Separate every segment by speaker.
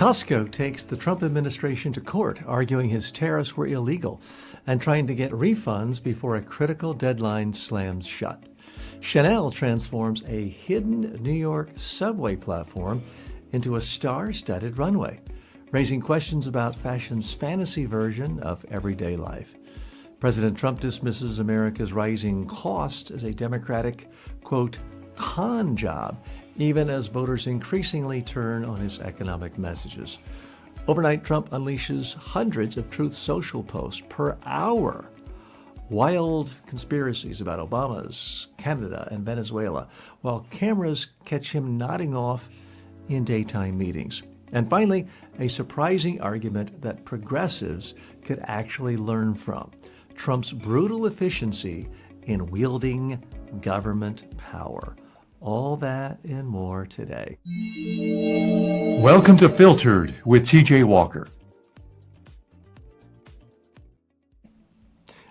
Speaker 1: Costco takes the Trump administration to court, arguing his tariffs were illegal and trying to get refunds before a critical deadline slams shut. Chanel transforms a hidden New York subway platform into a star-studded runway, raising questions about fashion's fantasy version of everyday life. President Trump dismisses America's rising costs as a Democratic, quote, con job, even as voters increasingly turn on his economic messages. Overnight, Trump unleashes hundreds of Truth Social posts per hour. Wild conspiracies about Obama's, Canada, and Venezuela, while cameras catch him nodding off in daytime meetings. And finally, a surprising argument that progressives could actually learn from: Trump's brutal efficiency in wielding government power. All that and more today.
Speaker 2: Welcome to Filtered with TJ Walker.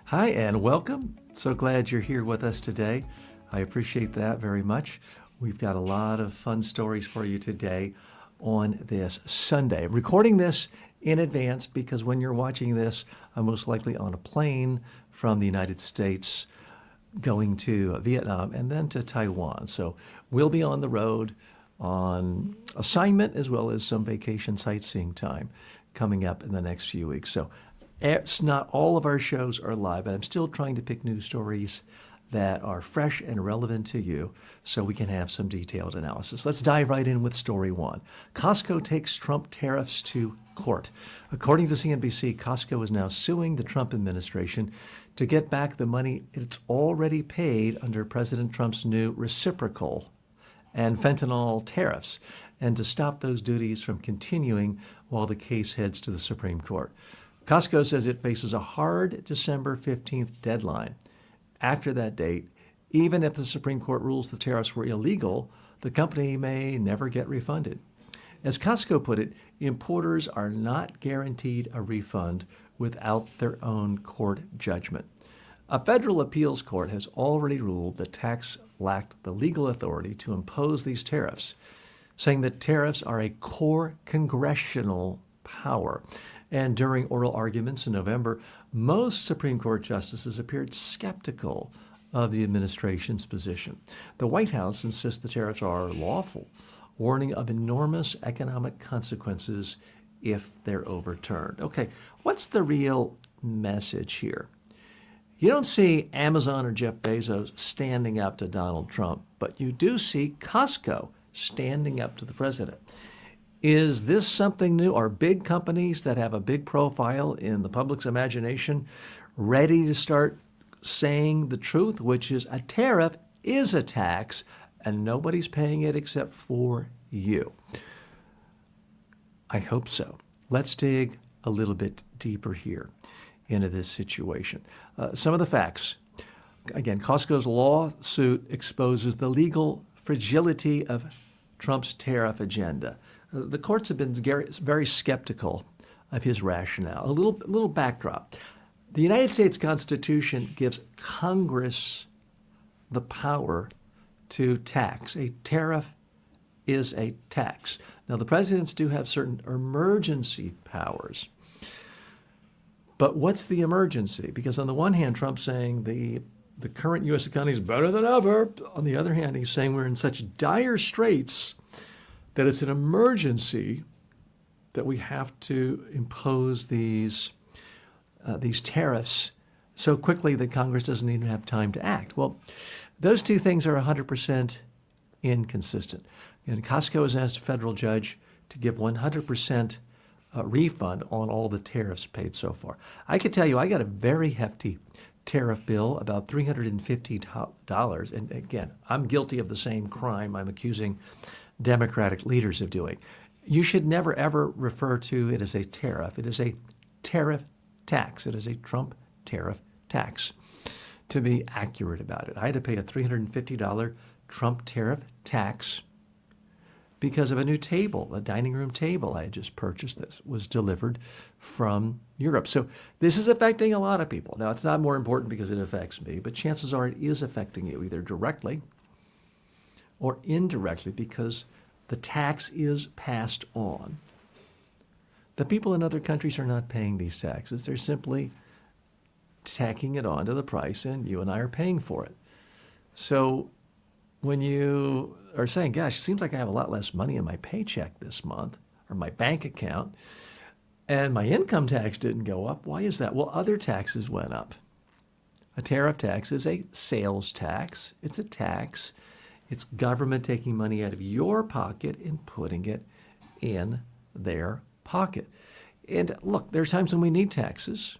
Speaker 1: Hi and welcome. So glad you're here with us today. I appreciate that very much. We've got a lot of fun stories for you today on this Sunday. I'm recording this in advance because when you're watching this, I'm most likely on a plane from the United States going to Vietnam and then to Taiwan. So we'll be on the road on assignment as well as some vacation sightseeing time coming up in the next few weeks. So it's not all of our shows are live, but I'm still trying to pick news stories that are fresh and relevant to you so we can have some detailed analysis. Let's dive right in with story one. Costco takes Trump tariffs to court. According to CNBC, Costco is now suing the Trump administration to get back the money it's already paid under President Trump's new reciprocal and fentanyl tariffs, and to stop those duties from continuing while the case heads to the Supreme Court. Costco says it faces a hard December 15th deadline. After that date, even if the Supreme Court rules the tariffs were illegal, the company may never get refunded. As Costco put it, importers are not guaranteed a refund without their own court judgment. A federal appeals court has already ruled that tax lacked the legal authority to impose these tariffs, saying that tariffs are a core congressional power. And during oral arguments in November, most Supreme Court justices appeared skeptical of the administration's position. The White House insists the tariffs are lawful, warning of enormous economic consequences if they're overturned. Okay, what's the real message here? You don't see Amazon or Jeff Bezos standing up to Donald Trump, but you do see Costco standing up to the president. Is this something new? Are big companies that have a big profile in the public's imagination ready to start saying the truth, which is a tariff is a tax and nobody's paying it except for you? I hope so. Let's dig a little bit deeper here into this situation. Some of the facts. Again, Costco's lawsuit exposes the legal fragility of Trump's tariff agenda. The courts have been very skeptical of his rationale. A little backdrop. The United States Constitution gives Congress the power to tax. A tariff is a tax. Now, the presidents do have certain emergency powers. But what's the emergency? Because on the one hand, Trump's saying the current U.S. economy is better than ever. On the other hand, he's saying we're in such dire straits that it's an emergency that we have to impose these tariffs so quickly that Congress doesn't even have time to act. Well, those two things are 100% inconsistent. And Costco has asked a federal judge to give 100% refund on all the tariffs paid so far. I could tell you, I got a very hefty tariff bill, about $350. And again, I'm guilty of the same crime I'm accusing Democratic leaders of doing. You should never, ever refer to it as a tariff. It is a tariff tax. It is a Trump tariff tax, to be accurate about it. I had to pay a $350 Trump tariff tax because of a new table, a dining room table I had just purchased that was delivered from Europe. So this is affecting a lot of people. Now, it's not more important because it affects me, but chances are it is affecting you either directly or indirectly because the tax is passed on The people in other countries are not paying these taxes. They're simply tacking it onto the price, and you and I are paying for it. So when you are saying, gosh, it seems like I have a lot less money in my paycheck this month or my bank account, and my income tax didn't go up, why is that? Well, other taxes went up. A tariff tax is a sales tax. It's a tax. It's government taking money out of your pocket and putting it in their pocket. And look, there are times when we need taxes,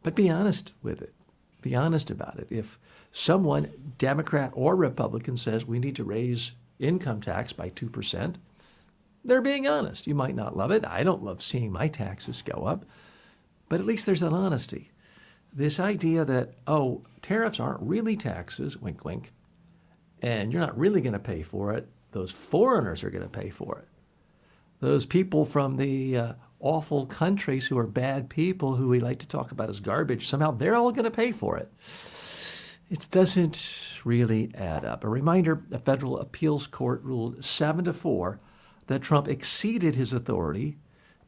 Speaker 1: but be honest with it. Be honest about it. If someone, Democrat or Republican, says we need to raise income tax by 2%, they're being honest. You might not love it. I don't love seeing my taxes go up, but at least there's an honesty. This idea that, oh, tariffs aren't really taxes, wink, wink, and you're not really going to pay for it. Those foreigners are going to pay for it. Those people from the awful countries who are bad people who we like to talk about as garbage, somehow they're all going to pay for it. It doesn't really add up. A reminder, a federal appeals court ruled 7-4 that Trump exceeded his authority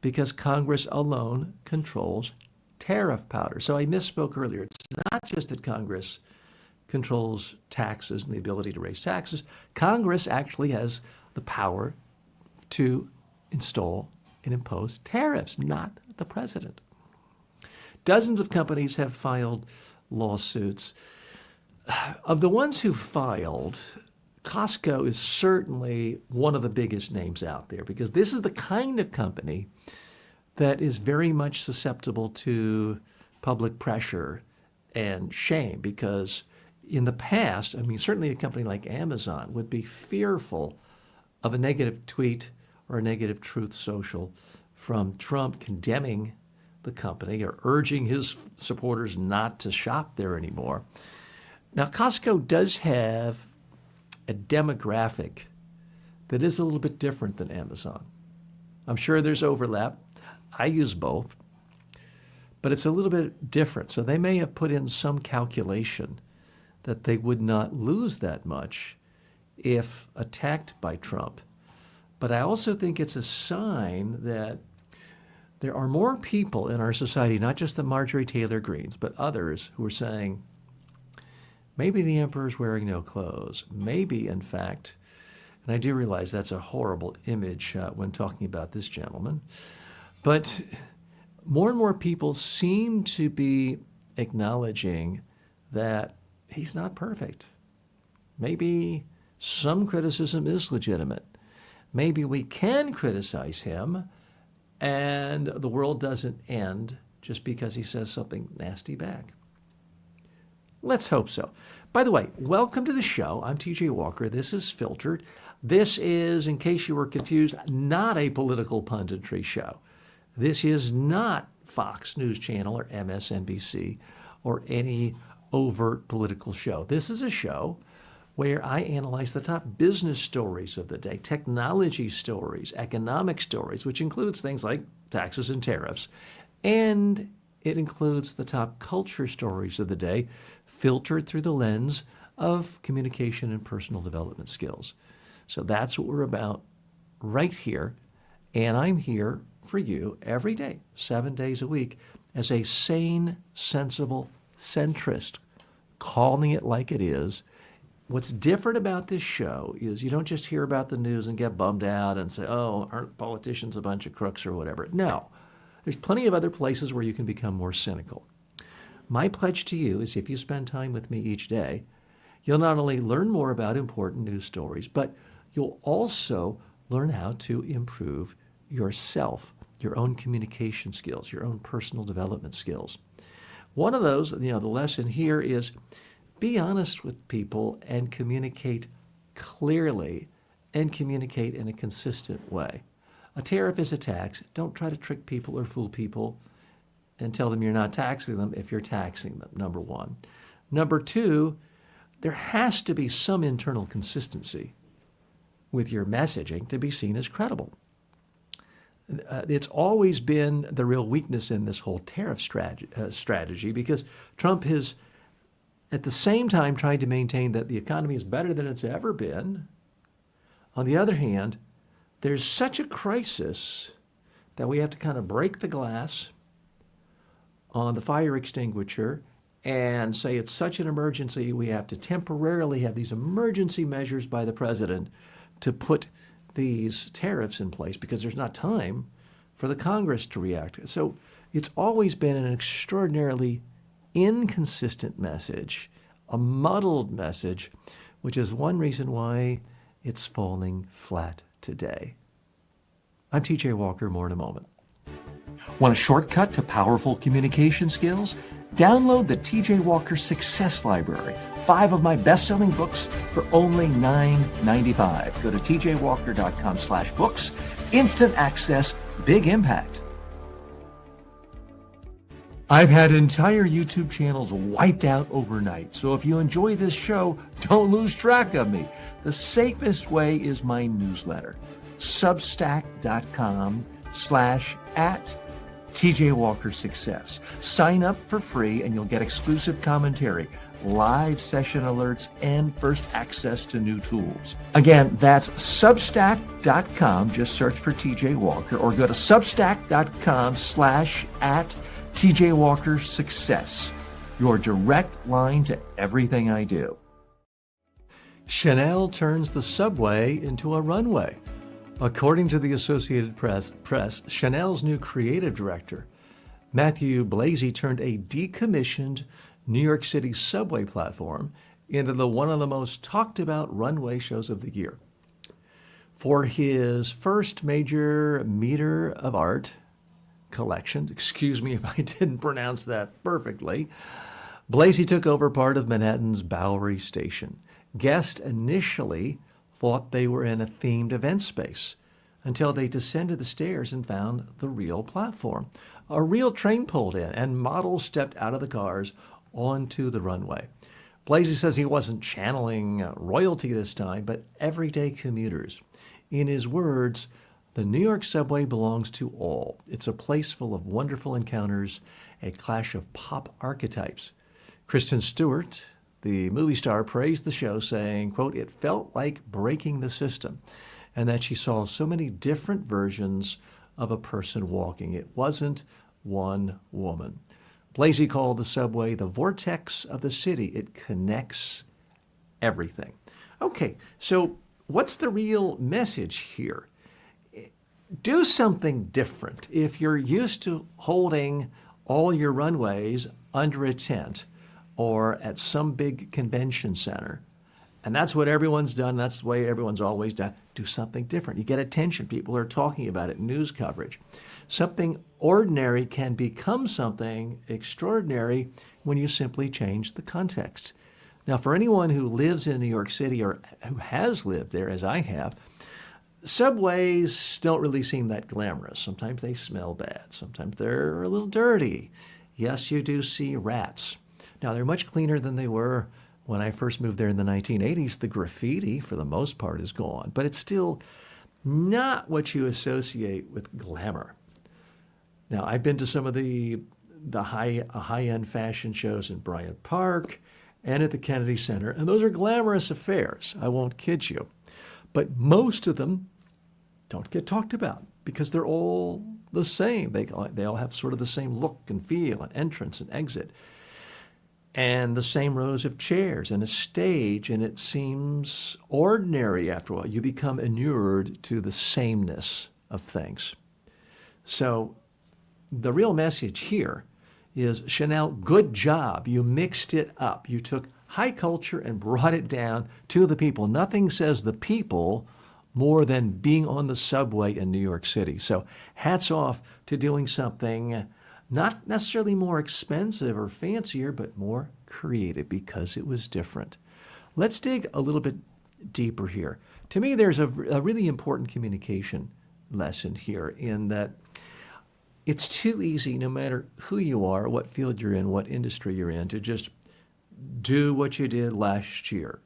Speaker 1: because Congress alone controls tariff powder. So I misspoke earlier. It's not just that Congress controls taxes and the ability to raise taxes. Congress actually has the power to install and impose tariffs, not the president. Dozens of companies have filed lawsuits. Of the ones who filed, Costco is certainly one of the biggest names out there because this is the kind of company that is very much susceptible to public pressure and shame because in the past, I mean, certainly a company like Amazon would be fearful of a negative tweet or a negative Truth Social from Trump condemning the company or urging his supporters not to shop there anymore. Now, Costco does have a demographic that is a little bit different than Amazon. I'm sure there's overlap. I use both, but it's a little bit different. So they may have put in some calculation that they would not lose that much if attacked by Trump. But I also think it's a sign that there are more people in our society, not just the Marjorie Taylor Greenes, but others who are saying, maybe the emperor's wearing no clothes. Maybe, in fact, and I do realize that's a horrible image when talking about this gentleman, but more and more people seem to be acknowledging that he's not perfect. Maybe some criticism is legitimate. Maybe we can criticize him and the world doesn't end just because he says something nasty back. Let's hope so. By the way, welcome to the show. I'm TJ Walker. This is Filtered. This is, in case you were confused, not a political punditry show. This is not Fox News Channel or MSNBC or any overt political show. This is a show where I analyze the top business stories of the day, technology stories, economic stories, which includes things like taxes and tariffs, and it includes the top culture stories of the day, filtered through the lens of communication and personal development skills. So that's what we're about right here, and I'm here for you every day, 7 days a week, as a sane, sensible centrist, calling it like it is. What's different about this show is you don't just hear about the news and get bummed out and say, oh, aren't politicians a bunch of crooks or whatever. No, there's plenty of other places where you can become more cynical. My pledge to you is if you spend time with me each day, you'll not only learn more about important news stories, but you'll also learn how to improve yourself, your own communication skills, your own personal development skills. One of those, the lesson here is be honest with people and communicate clearly and communicate in a consistent way. A tariff is a tax. Don't try to trick people or fool people and tell them you're not taxing them if you're taxing them, number one. Number two, there has to be some internal consistency with your messaging to be seen as credible. It's always been the real weakness in this whole tariff strategy because Trump has, at the same time, tried to maintain that the economy is better than it's ever been. On the other hand, there's such a crisis that we have to kind of break the glass on the fire extinguisher and say it's such an emergency, we have to temporarily have these emergency measures by the president to put these tariffs in place because there's not time for the Congress to react. So it's always been an extraordinarily inconsistent message, a muddled message, which is one reason why it's falling flat today. I'm TJ Walker, more in a moment. Want a shortcut to powerful communication skills? Download the TJ Walker Success Library, 5 of my best-selling books for only $9.95. Go to tjwalker.com/books. Instant access, big impact. I've had entire YouTube channels wiped out overnight, so if you enjoy this show, don't lose track of me. The safest way is my newsletter, substack.com/@TJ Walker Success. Sign up for free and you'll get exclusive commentary, live session alerts, and first access to new tools. Again, that's substack.com. Just search for TJ Walker or go to substack.com/@TJ Walker Success. Your direct line to everything I do. Chanel turns the subway into a runway. According to the Associated Press, Chanel's new creative director, Matthew Blasey, turned a decommissioned New York City subway platform into one of the most talked about runway shows of the year. For his first major meter of art collection, excuse me if I didn't pronounce that perfectly, Blasey took over part of Manhattan's Bowery Station. Guests initially thought they were in a themed event space until they descended the stairs and found the real platform. A real train pulled in and models stepped out of the cars onto the runway. Blasey says he wasn't channeling royalty this time, but everyday commuters. In his words, the New York subway belongs to all. It's a place full of wonderful encounters, a clash of pop archetypes. Kristen Stewart, the movie star, praised the show, saying, quote, "It felt like breaking the system," and that she saw so many different versions of a person walking. It wasn't one woman. Blasey called the subway the vortex of the city. It connects everything. Okay, so what's the real message here? Do something different. If you're used to holding all your runways under a tent or at some big convention center, and that's what everyone's done, that's the way everyone's always done, do something different. You get attention. People are talking about it, news coverage. Something ordinary can become something extraordinary when you simply change the context. Now, for anyone who lives in New York City or who has lived there, as I have, subways don't really seem that glamorous. Sometimes they smell bad. Sometimes they're a little dirty. Yes, you do see rats. Now, they're much cleaner than they were when I first moved there in the 1980s. The graffiti, for the most part, is gone, but it's still not what you associate with glamour. Now, I've been to some of the high-end fashion shows in Bryant Park and at the Kennedy Center, and those are glamorous affairs. I won't kid you. But most of them don't get talked about because they're all the same. They all have sort of the same look and feel and entrance and exit, and the same rows of chairs and a stage, and it seems ordinary after a while. You become inured to the sameness of things. So the real message here is, Chanel, good job. You mixed it up. You took high culture and brought it down to the people. Nothing says the people more than being on the subway in New York City. So hats off to doing something not necessarily more expensive or fancier, but more creative because it was different. Let's dig a little bit deeper here. To me, there's a really important communication lesson here in that it's too easy, no matter who you are, what field you're in, what industry you're in, to just do what you did last year.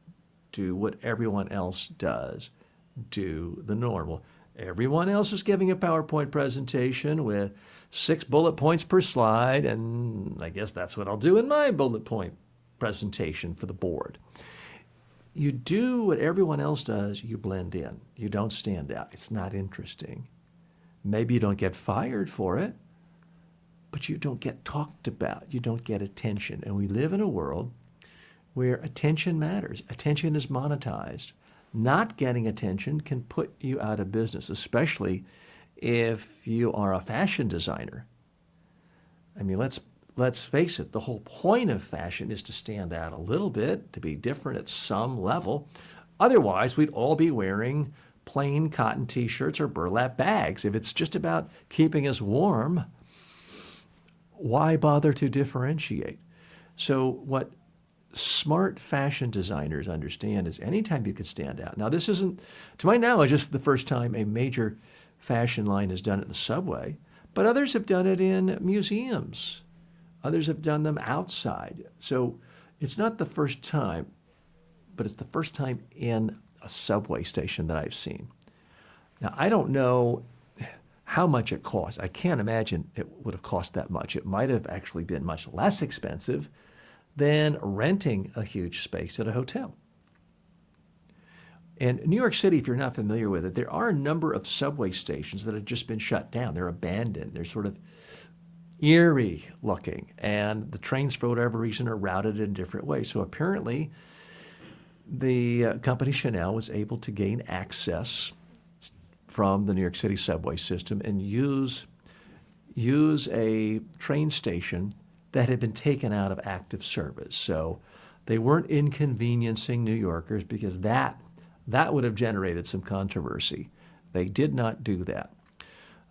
Speaker 1: Do what everyone else does. Do the normal. Everyone else is giving a PowerPoint presentation with 6 bullet points per slide, and I guess that's what I'll do in my bullet point presentation for the board. You do what everyone else does, you blend in. You don't stand out. It's not interesting. Maybe you don't get fired for it, but you don't get talked about. You don't get attention. And we live in a world where attention matters. Attention is monetized. Not getting attention can put you out of business, especially if you are a fashion designer. I mean, let's face it, the whole point of fashion is to stand out a little bit, to be different at some level. Otherwise, we'd all be wearing plain cotton t-shirts or burlap bags. If it's just about keeping us warm, why bother to differentiate? So what smart fashion designers understand is anytime you could stand out. Now, this isn't, to my knowledge, just the first time a major fashion line has done it in the subway, but others have done it in museums. Others have done them outside. So it's not the first time, but it's the first time in a subway station that I've seen. Now, I don't know how much it costs. I can't imagine it would have cost that much. It might have actually been much less expensive than renting a huge space at a hotel. In New York City, if you're not familiar with it, there are a number of subway stations that have just been shut down. They're abandoned. They're sort of eerie looking, and the trains, for whatever reason, are routed in different ways. So apparently, the company Chanel was able to gain access from the New York City subway system and use a train station that had been taken out of active service. So they weren't inconveniencing New Yorkers because that would have generated some controversy. They did not do that.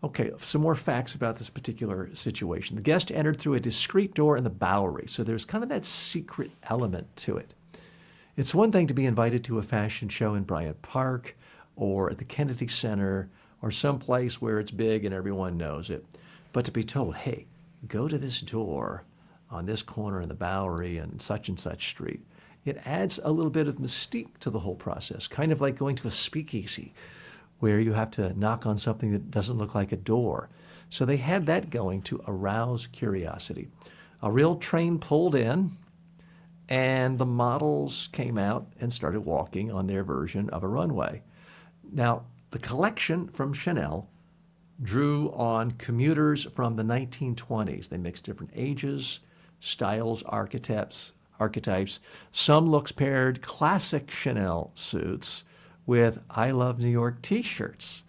Speaker 1: Okay, some more facts about this particular situation. The guest entered through a discreet door in the Bowery, so there's kind of that secret element to it. It's one thing to be invited to a fashion show in Bryant Park or at the Kennedy Center or someplace where it's big and everyone knows it, but to be told, hey, go to this door on this corner in the Bowery and such street, it adds a little bit of mystique to the whole process, kind of like going to a speakeasy where you have to knock on something that doesn't look like a door. So they had that going to arouse curiosity. A real train pulled in, and the models came out and started walking on their version of a runway. Now, the collection from Chanel drew on commuters from the 1920s. They mixed different ages, styles, archetypes. Some looks paired classic Chanel suits with I Love New York t-shirts,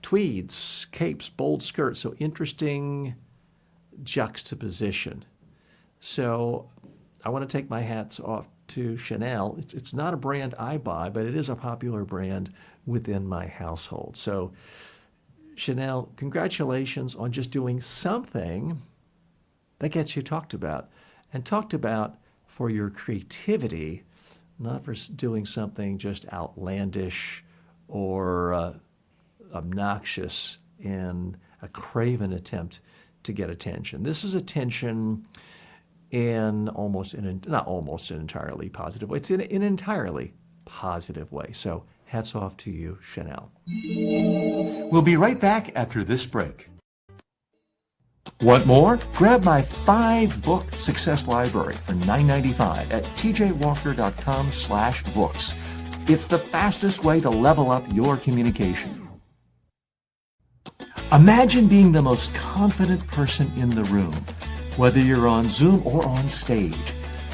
Speaker 1: tweeds, capes, bold skirts. So interesting juxtaposition. So I want to take my hats off to Chanel. It's not a brand I buy, but it is a popular brand within my household. So Chanel, congratulations on just doing something that gets you talked about, and talked about for your creativity, not for doing something just outlandish or obnoxious in a craven attempt to get attention. This is attention in not almost an entirely positive way. It's in an entirely positive way. So hats off to you, Chanel.
Speaker 2: We'll be right back after this break. Want more? Grab my 5-book success library for $9.95 at tjwalker.com/books. It's the fastest way to level up your communication. Imagine being the most confident person in the room, whether you're on Zoom or on stage.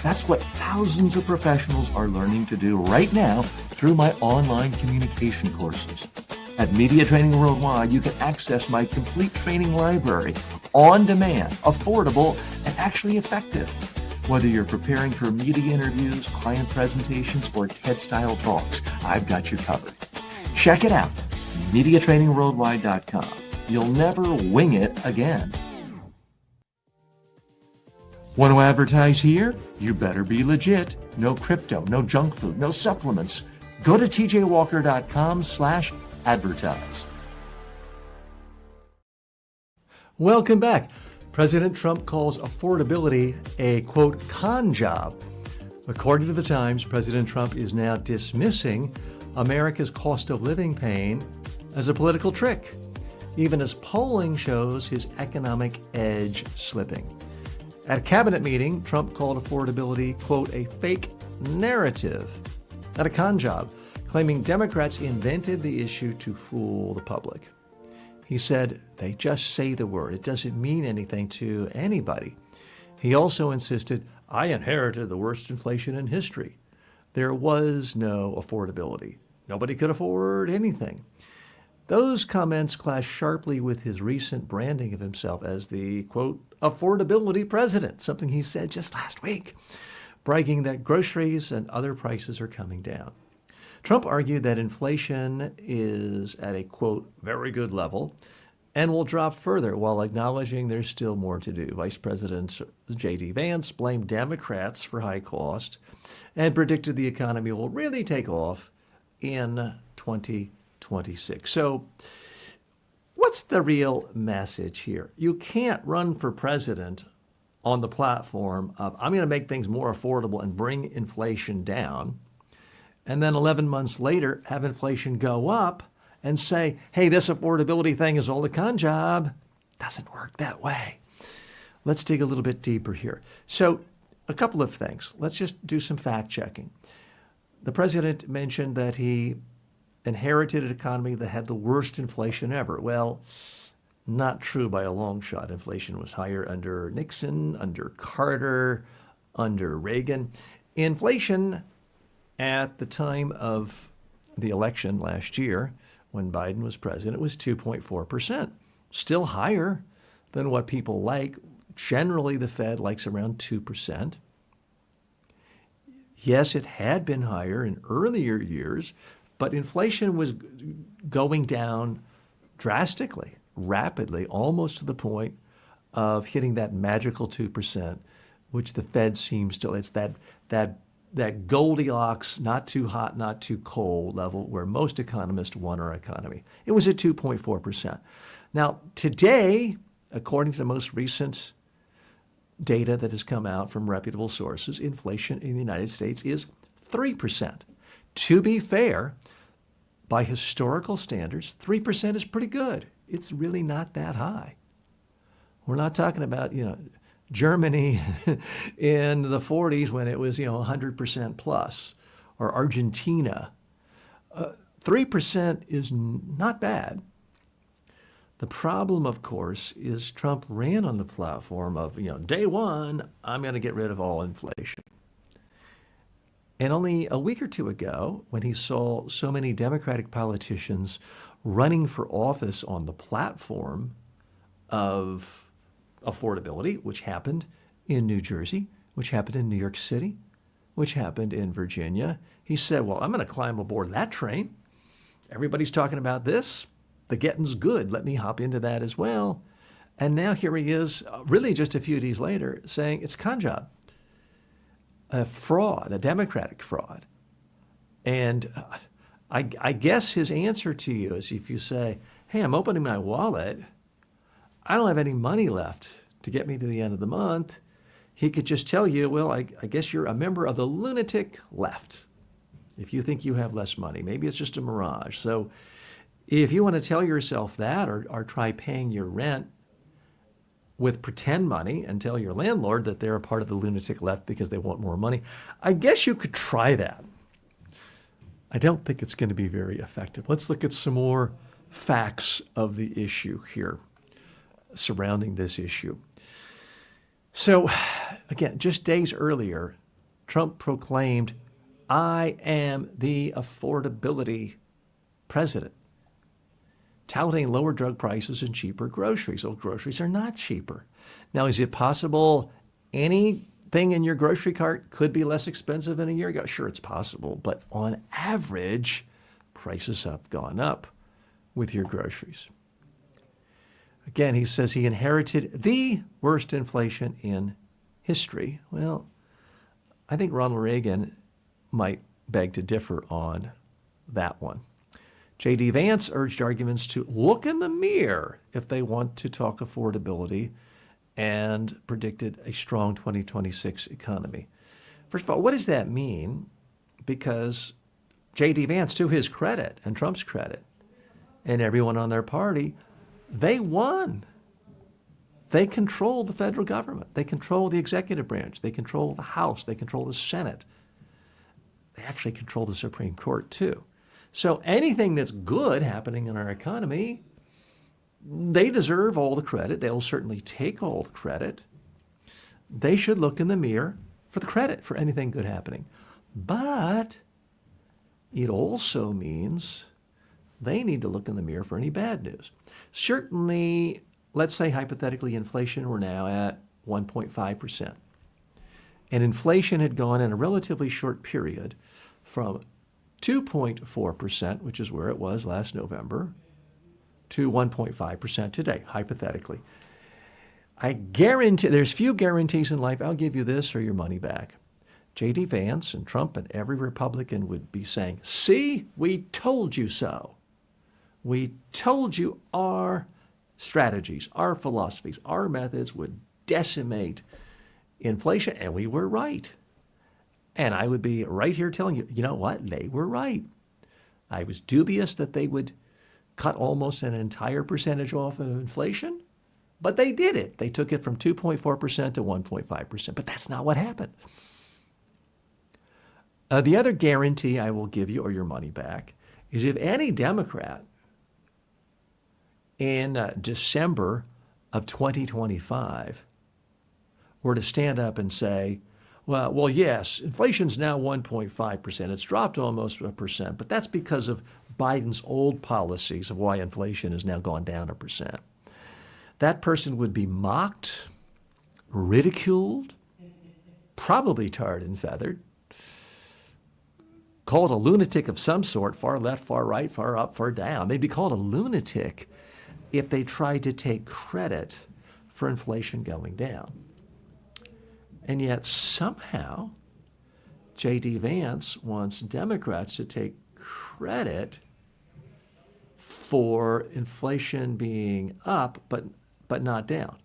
Speaker 2: That's what thousands of professionals are learning to do right now through my online communication courses. At Media Training Worldwide, you can access my complete training library on demand, affordable, and actually effective. Whether you're preparing for media interviews, client presentations, or TED-style talks, I've got you covered. Check it out, MediaTrainingWorldwide.com. You'll never wing it again. Want to advertise here? You better be legit. No crypto, no junk food, no supplements. Go to tjwalker.com/advertise.
Speaker 1: Welcome back. President Trump calls affordability a, quote, con job. According to the Times, President Trump is now dismissing America's cost of living pain as a political trick, even as polling shows his economic edge slipping. At a cabinet meeting, Trump called affordability, quote, a fake narrative and a con job, claiming Democrats invented the issue to fool the public. He said, they just say the word. It doesn't mean anything to anybody. He also insisted, I inherited the worst inflation in history. There was no affordability. Nobody could afford anything. Those comments clash sharply with his recent branding of himself as the, quote, affordability president, something he said just last week, bragging that groceries and other prices are coming down. Trump argued that inflation is at a, quote, very good level and will drop further while acknowledging there's still more to do. Vice President J.D. Vance blamed Democrats for high cost and predicted the economy will really take off in 2026. So what's the real message here? You can't run for president on the platform of, I'm going to make things more affordable and bring inflation down, and then 11 months later have inflation go up and say, hey, this affordability thing is all a con job. Doesn't work that way. Let's dig a little bit deeper here. So a couple of things. Let's just do some fact checking. The president mentioned that he inherited an economy that had the worst inflation ever. Well, not true by a long shot. Inflation was higher under Nixon, under Carter, under Reagan. Inflation at the time of the election last year, when Biden was president, was 2.4%. Still higher than what people like. Generally, the Fed likes around 2%. Yes, it had been higher in earlier years, but inflation was going down drastically, rapidly, almost to the point of hitting that magical 2%, which the Fed seems to, it's that Goldilocks, not too hot, not too cold level where most economists want our economy. It was at 2.4%. Now, today, according to the most recent data that has come out from reputable sources, inflation in the United States is 3%. To be fair, by historical standards, 3% is pretty good. It's really not that high. We're not talking about, Germany in the 40s when it was, 100% plus, or Argentina. 3% is not bad. The problem, of course, is Trump ran on the platform of, day one, I'm going to get rid of all inflation. And only a week or two ago, when he saw so many Democratic politicians running for office on the platform of affordability, which happened in New Jersey, which happened in New York City, which happened in Virginia, he said, well, I'm going to climb aboard that train. Everybody's talking about this. The getting's good. Let me hop into that as well. And now here he is, really just a few days later, saying it's a con job. A fraud, a Democratic fraud. And I guess his answer to you is if you say, hey, I'm opening my wallet, I don't have any money left to get me to the end of the month, he could just tell you, well, I guess you're a member of the lunatic left if you think you have less money. Maybe it's just a mirage. So if you want to tell yourself that or try paying your rent with pretend money and tell your landlord that they're a part of the lunatic left because they want more money, I guess you could try that. I don't think it's going to be very effective. Let's look at some more facts of the issue here surrounding this issue. So, again, just days earlier, Trump proclaimed, I am the affordability president, touting lower drug prices and cheaper groceries. Well, groceries are not cheaper. Now, is it possible anything in your grocery cart could be less expensive than a year ago? Sure, it's possible. But on average, prices have gone up with your groceries. Again, he says he inherited the worst inflation in history. Well, I think Ronald Reagan might beg to differ on that one. J.D. Vance urged arguments to look in the mirror if they want to talk affordability and predicted a strong 2026 economy. First of all, what does that mean? Because J.D. Vance, to his credit and Trump's credit, and everyone on their party, they won. They control the federal government. They control the executive branch. They control the House. They control the Senate. They actually control the Supreme Court, too. So anything that's good happening in our economy, they deserve all the credit. They'll certainly take all the credit. They should look in the mirror for the credit for anything good happening. But it also means they need to look in the mirror for any bad news. Certainly, let's say hypothetically inflation were now at 1.5%. And inflation had gone in a relatively short period from 2.4%, which is where it was last November, to 1.5% today, hypothetically. I guarantee, there's few guarantees in life. I'll give you this or your money back. J.D. Vance and Trump and every Republican would be saying, see, we told you so. We told you our strategies, our philosophies, our methods would decimate inflation, and we were right. And I would be right here telling you, you know what? They were right. I was dubious that they would cut almost an entire percentage off of inflation, but they did it. They took it from 2.4% to 1.5%, but that's not what happened. The other guarantee I will give you, or your money back, is if any Democrat in December of 2025 were to stand up and say, well, yes, inflation's now 1.5%. It's dropped almost 1%, but that's because of Biden's old policies of why inflation has now gone down 1%. That person would be mocked, ridiculed, probably tarred and feathered, called a lunatic of some sort, far left, far right, far up, far down. They'd be called a lunatic if they tried to take credit for inflation going down. And yet somehow J.D. Vance wants Democrats to take credit for inflation being up, but not down.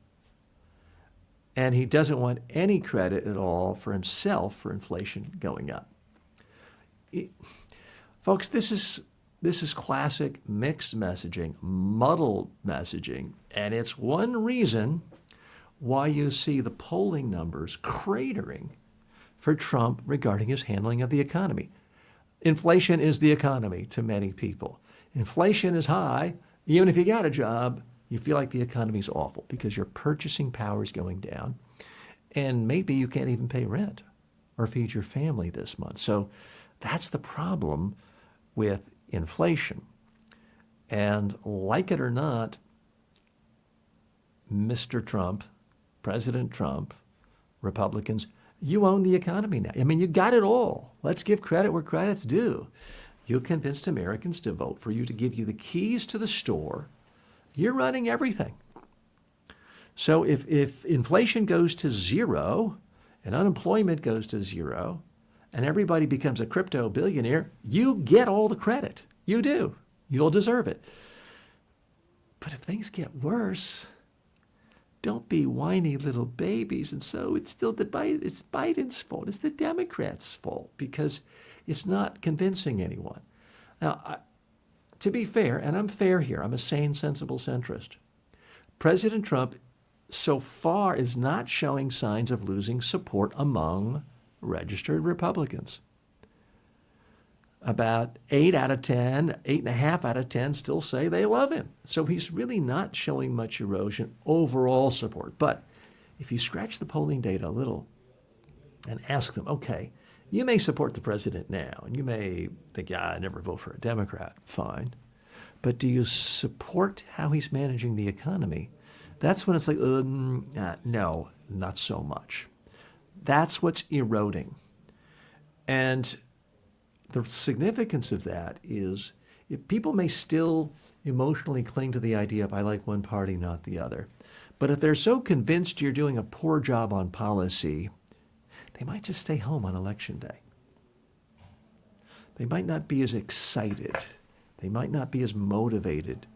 Speaker 1: And he doesn't want any credit at all for himself for inflation going up. Folks, this is classic mixed messaging, muddled messaging, and it's one reason why you see the polling numbers cratering for Trump regarding his handling of the economy. Inflation is the economy to many people. Inflation is high. Even if you got a job, you feel like the economy's awful because your purchasing power is going down, and maybe you can't even pay rent or feed your family this month. So that's the problem with inflation. And like it or not, Mr. Trump, President Trump, Republicans, you own the economy now. I mean, you got it all. Let's give credit where credit's due. You convinced Americans to vote for you, to give you the keys to the store. You're running everything. So if inflation goes to zero and unemployment goes to zero and everybody becomes a crypto billionaire, you get all the credit. You do. You'll deserve it. But if things get worse, don't be whiny little babies. And so it's still it's Biden's fault. It's the Democrats' fault because it's not convincing anyone. Now, to be fair, and I'm fair here, I'm a sane, sensible centrist. President Trump so far is not showing signs of losing support among registered Republicans. About 8 out of 10, 8.5 out of 10 still say they love him. So he's really not showing much erosion overall support. But if you scratch the polling data a little and ask them, okay, you may support the president now, and you may think, yeah, I never vote for a Democrat. Fine. But do you support how he's managing the economy? That's when it's like, no, not so much. That's what's eroding. And the significance of that is if people may still emotionally cling to the idea of I like one party, not the other. But if they're so convinced you're doing a poor job on policy, they might just stay home on election day. They might not be as excited. They might not be as motivated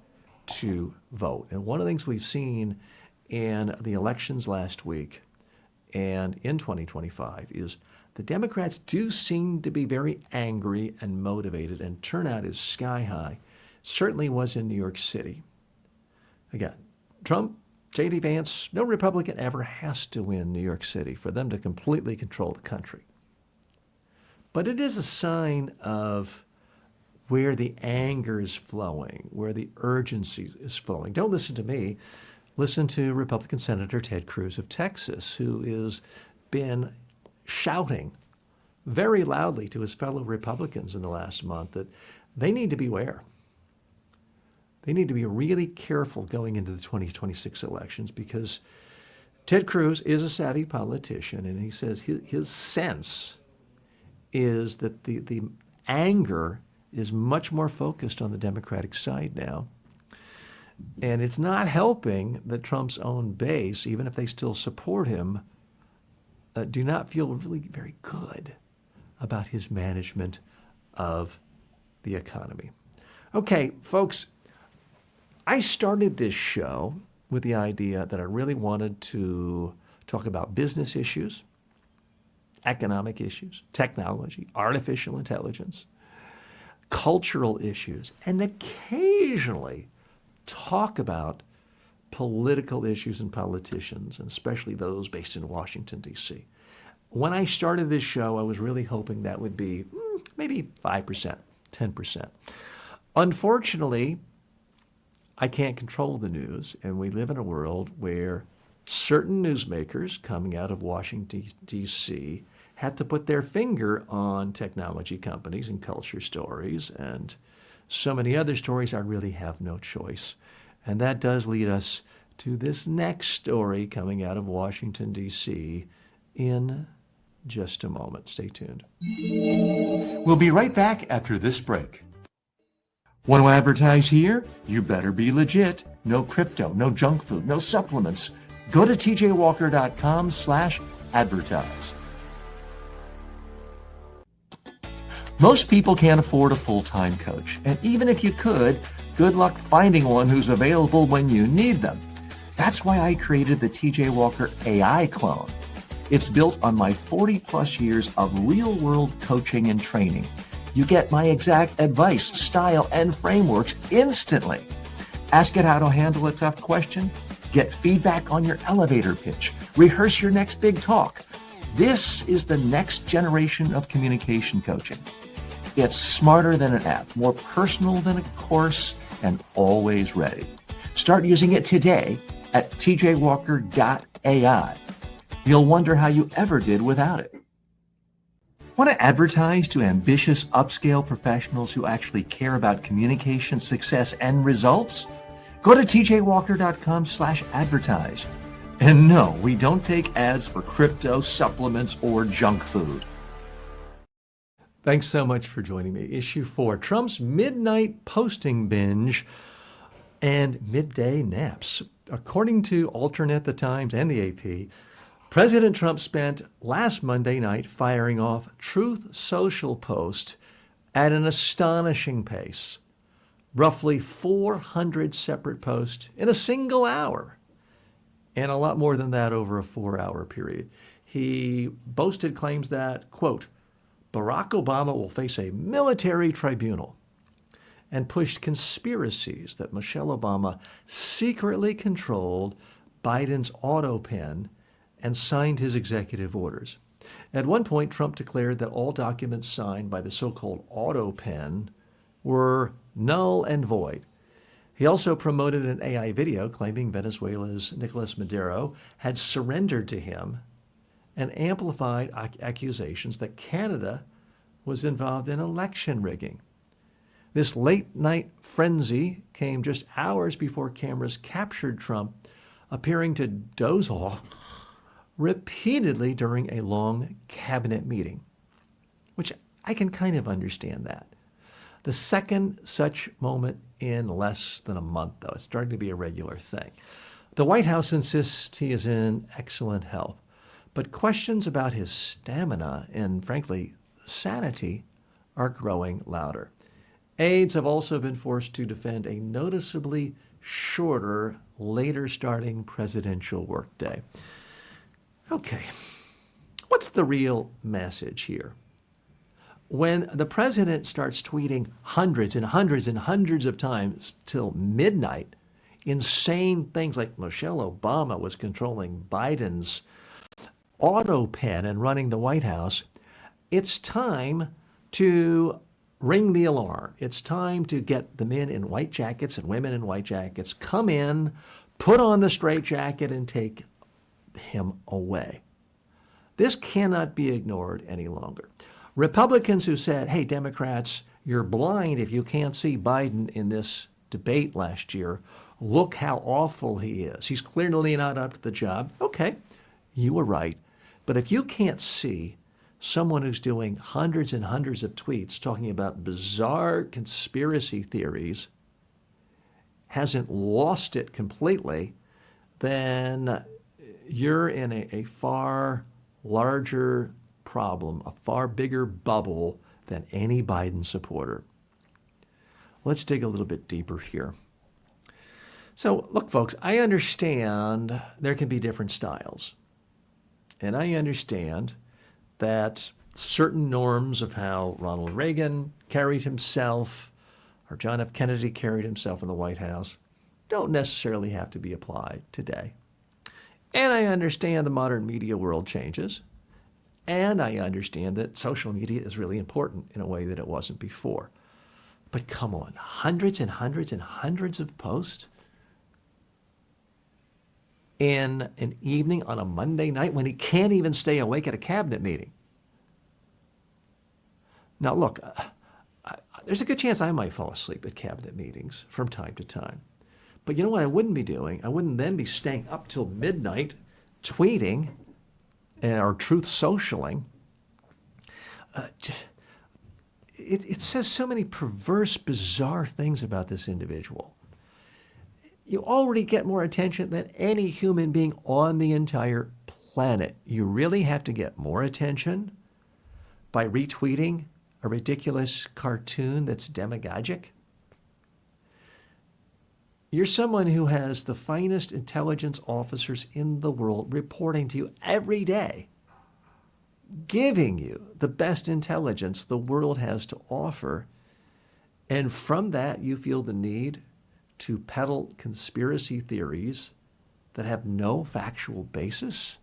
Speaker 1: to vote. And one of the things we've seen in the elections last week and in 2025 is the Democrats do seem to be very angry and motivated, and turnout is sky high. Certainly was in New York City. Again, Trump, J.D. Vance, no Republican ever has to win New York City for them to completely control the country. But it is a sign of where the anger is flowing, where the urgency is flowing. Don't listen to me. Listen to Republican Senator Ted Cruz of Texas, who has been shouting very loudly to his fellow Republicans in the last month that they need to beware. They need to be really careful going into the 2026 elections, because Ted Cruz is a savvy politician, and he says his sense is that the anger is much more focused on the Democratic side now. And it's not helping that Trump's own base, even if they still support him, do not feel really very good about his management of the economy. Okay, folks, I started this show with the idea that I really wanted to talk about business issues, economic issues, technology, artificial intelligence, cultural issues, and occasionally talk about political issues and politicians, and especially those based in Washington, D.C. When I started this show, I was really hoping that would be maybe 5%, 10%. Unfortunately, I can't control the news, and we live in a world where certain newsmakers coming out of Washington, D.C. had to put their finger on technology companies and culture stories, and so many other stories. I really have no choice. And that does lead us to this next story coming out of Washington, D.C. in just a moment. Stay tuned.
Speaker 2: We'll be right back after this break. Want to advertise here? You better be legit. No crypto, no junk food, no supplements. Go to tjwalker.com/advertise. Most people can't afford a full-time coach, and even if you could, good luck finding one who's available when you need them. That's why I created the TJ Walker AI clone. It's built on my 40-plus years of real-world coaching and training. You get my exact advice, style, and frameworks instantly. Ask it how to handle a tough question, get feedback on your elevator pitch, rehearse your next big talk. This is the next generation of communication coaching. It's smarter than an app, more personal than a course, and always ready. Start using it today at tjwalker.ai. You'll wonder how you ever did without it. Want to advertise to ambitious upscale professionals who actually care about communication, success, and results? Go to tjwalker.com/advertise. And no, we don't take ads for crypto, supplements, or junk food.
Speaker 1: Thanks so much for joining me. Issue 4, Trump's midnight posting binge and midday naps. According to Alternate, The Times, and the AP, President Trump spent last Monday night firing off Truth Social posts at an astonishing pace. Roughly 400 separate posts in a single hour, and a lot more than that over a 4-hour period. He boasted claims that, quote, Barack Obama will face a military tribunal, and pushed conspiracies that Michelle Obama secretly controlled Biden's auto pen and signed his executive orders. At one point, Trump declared that all documents signed by the so-called auto pen were null and void. He also promoted an AI video claiming Venezuela's Nicolas Maduro had surrendered to him, and amplified accusations that Canada was involved in election rigging. This late-night frenzy came just hours before cameras captured Trump appearing to doze off repeatedly during a long cabinet meeting, which I can kind of understand that. The second such moment in less than a month, though. It's starting to be a regular thing. The White House insists he is in excellent health, but questions about his stamina and, frankly, sanity are growing louder. Aides have also been forced to defend a noticeably shorter, later starting presidential workday. Okay, what's the real message here? When the president starts tweeting hundreds and hundreds and hundreds of times till midnight, insane things like Michelle Obama was controlling Biden's auto pen and running the White House, it's time to ring the alarm. It's time to get the men in white jackets and women in white jackets, come in, put on the straitjacket, and take him away. This cannot be ignored any longer. Republicans who said, hey, Democrats, you're blind if you can't see Biden in this debate last year. Look how awful he is. He's clearly not up to the job. Okay, you were right. But if you can't see someone who's doing hundreds and hundreds of tweets talking about bizarre conspiracy theories hasn't lost it completely, then you're in a far larger problem, a far bigger bubble than any Biden supporter. Let's dig a little bit deeper here. So, look, folks, I understand there can be different styles. And I understand that certain norms of how Ronald Reagan carried himself or John F. Kennedy carried himself in the White House don't necessarily have to be applied today. And I understand the modern media world changes. And I understand that social media is really important in a way that it wasn't before. But come on, hundreds and hundreds and hundreds of posts in an evening on a Monday night when he can't even stay awake at a cabinet meeting. Now, look, there's a good chance I might fall asleep at cabinet meetings from time to time. But you know what I wouldn't be doing? I wouldn't then be staying up till midnight tweeting or truth socialing. It says so many perverse, bizarre things about this individual. You already get more attention than any human being on the entire planet. You really have to get more attention by retweeting a ridiculous cartoon that's demagogic? You're someone who has the finest intelligence officers in the world reporting to you every day, giving you the best intelligence the world has to offer. And from that, you feel the need to peddle conspiracy theories that have no factual basis,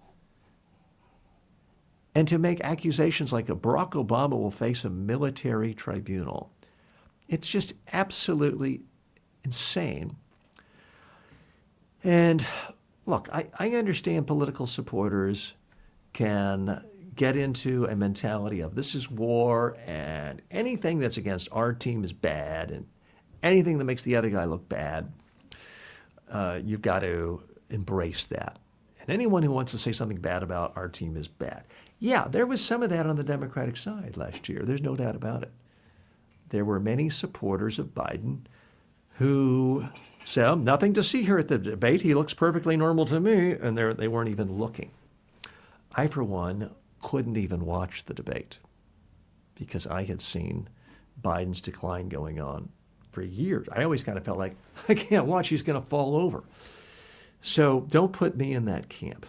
Speaker 1: and to make accusations like Barack Obama will face a military tribunal. It's just absolutely insane. And look, I understand political supporters can get into a mentality of this is war and anything that's against our team is bad, and anything that makes the other guy look bad, you've got to embrace that. And anyone who wants to say something bad about our team is bad. Yeah, there was some of that on the Democratic side last year. There's no doubt about it. There were many supporters of Biden who said, nothing to see here at the debate. He looks perfectly normal to me. And they weren't even looking. I, for one, couldn't even watch the debate because I had seen Biden's decline going on for years. I always kind of felt like, I can't watch, he's going to fall over. So don't put me in that camp.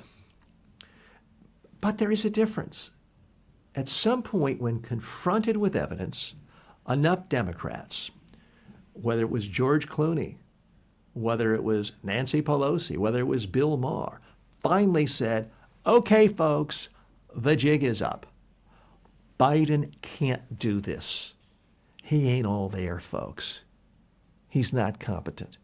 Speaker 1: But there is a difference. At some point, when confronted with evidence, enough Democrats, whether it was George Clooney, whether it was Nancy Pelosi, whether it was Bill Maher, finally said, okay, folks, the jig is up. Biden can't do this. He ain't all there, folks. He's not competent.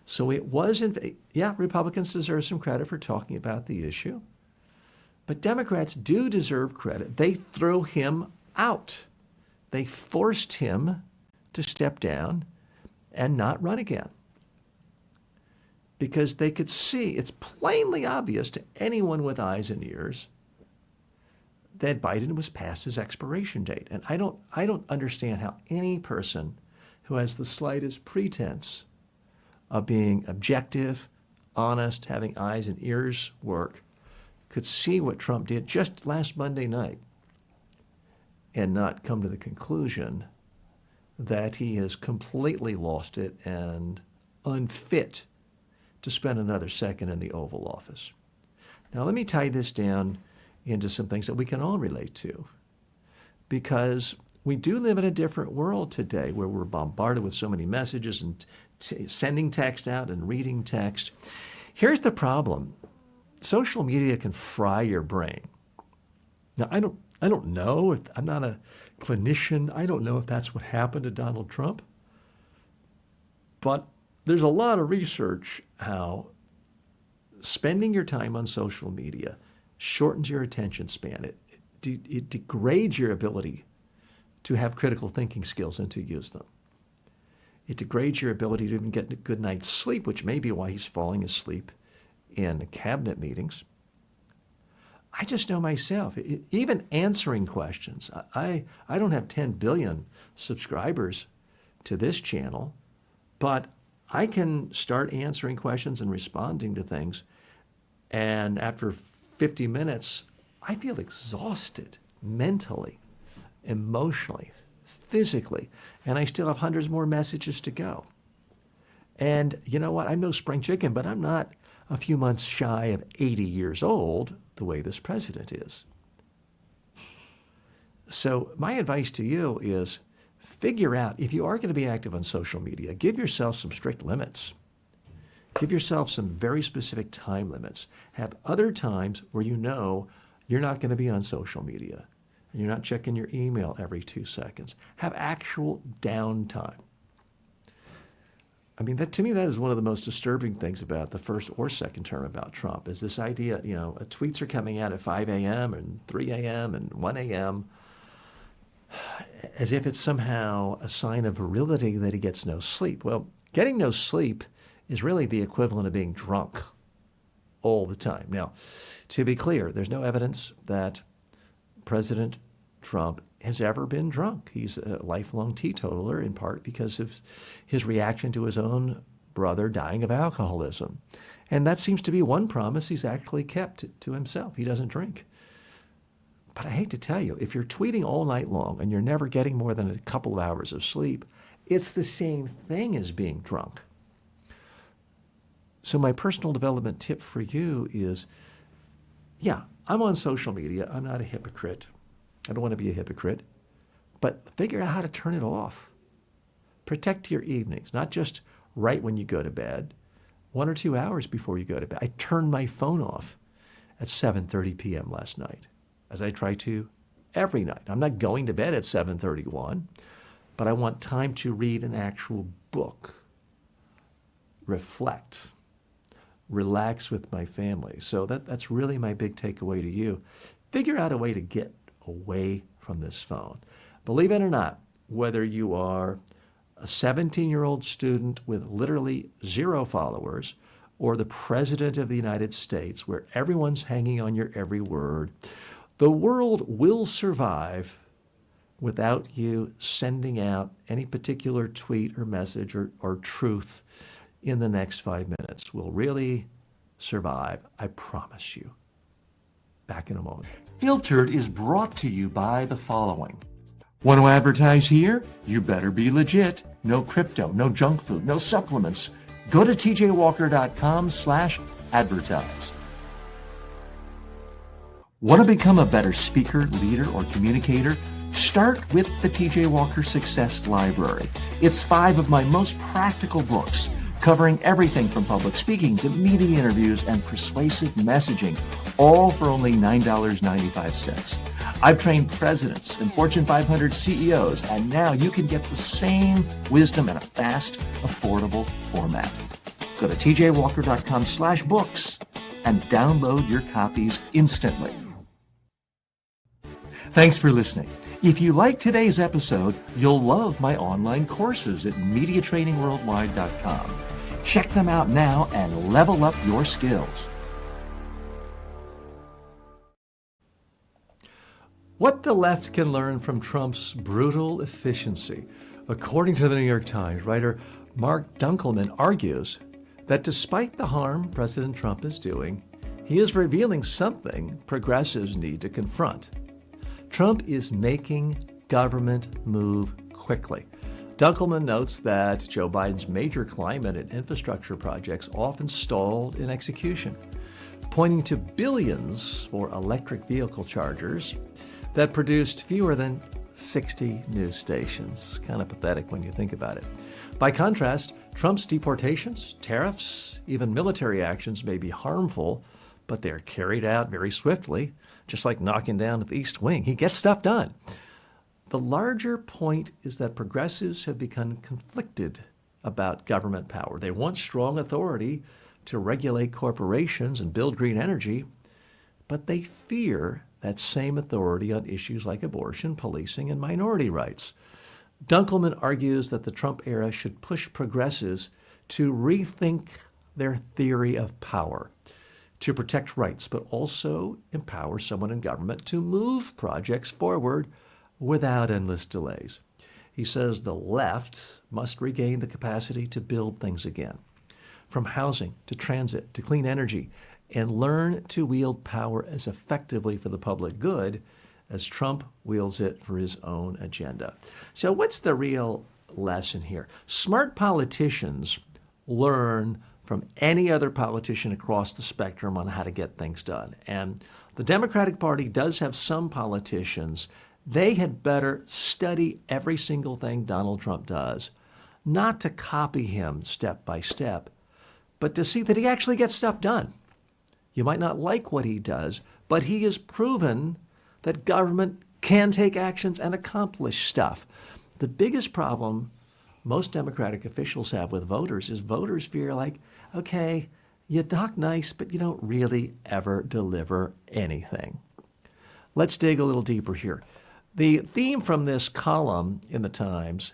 Speaker 1: So it wasn't, yeah, Republicans deserve some credit for talking about the issue. But Democrats do deserve credit. They threw him out. They forced him to step down and not run again. Because they could see, it's plainly obvious to anyone with eyes and ears that Biden was past his expiration date. And I don't understand how any person who has the slightest pretense of being objective, honest, having eyes and ears work, could see what Trump did just last Monday night and not come to the conclusion that he has completely lost it and unfit to spend another second in the Oval Office. Now, let me tie this down into some things that we can all relate to, because we do live in a different world today where we're bombarded with so many messages and sending text out and reading text. Here's the problem. Social media can fry your brain. Now, I don't know if I'm not a clinician. I don't know if that's what happened to Donald Trump. But there's a lot of research how spending your time on social media shortens your attention span. It degrades your ability to have critical thinking skills and to use them. It degrades your ability to even get a good night's sleep, which may be why he's falling asleep in cabinet meetings. I just know myself, even answering questions. I don't have 10 billion subscribers to this channel, but I can start answering questions and responding to things. And after 50 minutes, I feel exhausted mentally, emotionally, physically, and I still have hundreds more messages to go. And you know what? I'm no spring chicken, but I'm not a few months shy of 80 years old the way this president is. So my advice to you is figure out, if you are going to be active on social media, give yourself some strict limits. Give yourself some very specific time limits. Have other times where you know you're not going to be on social media and you're not checking your email every 2 seconds. Have actual downtime. I mean, to me, that is one of the most disturbing things about the first or second term about Trump is this idea, tweets are coming out at 5 a.m. and 3 a.m. and 1 a.m. as if it's somehow a sign of virility that he gets no sleep. Well, getting no sleep is really the equivalent of being drunk all the time. Now, to be clear, there's no evidence that President Trump has ever been drunk. He's a lifelong teetotaler, in part because of his reaction to his own brother dying of alcoholism. And that seems to be one promise he's actually kept to himself. He doesn't drink. But I hate to tell you, if you're tweeting all night long and you're never getting more than a couple of hours of sleep, it's the same thing as being drunk. So my personal development tip for you is, yeah, I'm on social media. I'm not a hypocrite. I don't want to be a hypocrite. But figure out how to turn it off. Protect your evenings, not just right when you go to bed, 1 or 2 hours before you go to bed. I turned my phone off at 7:30 p.m. last night, as I try to every night. I'm not going to bed at 7:31, but I want time to read an actual book, reflect, relax with my family. So that's really my big takeaway to you. Figure out a way to get away from this phone. Believe it or not, whether you are a 17-year-old student with literally 0 followers or the President of the United States, where everyone's hanging on your every word, the world will survive without you sending out any particular tweet or message or truth in the next 5 minutes. We'll really survive, I promise you. Back in a moment.
Speaker 2: Filtered is brought to you by the following. Want to advertise here? You better be legit. No crypto, no junk food, no supplements. Go to tjwalker.com/advertise. Want to become a better speaker, leader, or communicator? Start with the TJ Walker Success Library. It's 5 of my most practical books, covering everything from public speaking to media interviews and persuasive messaging, all for only $9.95. I've trained presidents and Fortune 500 CEOs, and now you can get the same wisdom in a fast, affordable format. Go to tjwalker.com/books and download your copies instantly. Thanks for listening. If you like today's episode, you'll love my online courses at MediaTrainingWorldwide.com. Check them out now and level up your skills.
Speaker 1: What the left can learn from Trump's brutal efficiency. According to the New York Times, writer Mark Dunkelman argues that despite the harm President Trump is doing, he is revealing something progressives need to confront. Trump is making government move quickly. Dunkelman notes that Joe Biden's major climate and infrastructure projects often stalled in execution, pointing to billions for electric vehicle chargers that produced fewer than 60 new stations. Kind of pathetic when you think about it. By contrast, Trump's deportations, tariffs, even military actions may be harmful, but they're carried out very swiftly, just like knocking down the East Wing. He gets stuff done. The larger point is that progressives have become conflicted about government power. They want strong authority to regulate corporations and build green energy, but they fear that same authority on issues like abortion, policing, and minority rights. Dunkelman argues that the Trump era should push progressives to rethink their theory of power, to protect rights, but also empower someone in government to move projects forward without endless delays. He says the left must regain the capacity to build things again, from housing to transit to clean energy, and learn to wield power as effectively for the public good as Trump wields it for his own agenda. So what's the real lesson here? Smart politicians learn from any other politician across the spectrum on how to get things done. And the Democratic Party does have some politicians. They had better study every single thing Donald Trump does, not to copy him step by step, but to see that he actually gets stuff done. You might not like what he does, but he has proven that government can take actions and accomplish stuff. The biggest problem most Democratic officials have with voters is voters fear like, okay, you talk nice, but you don't really ever deliver anything. Let's dig a little deeper here. The theme from this column in the Times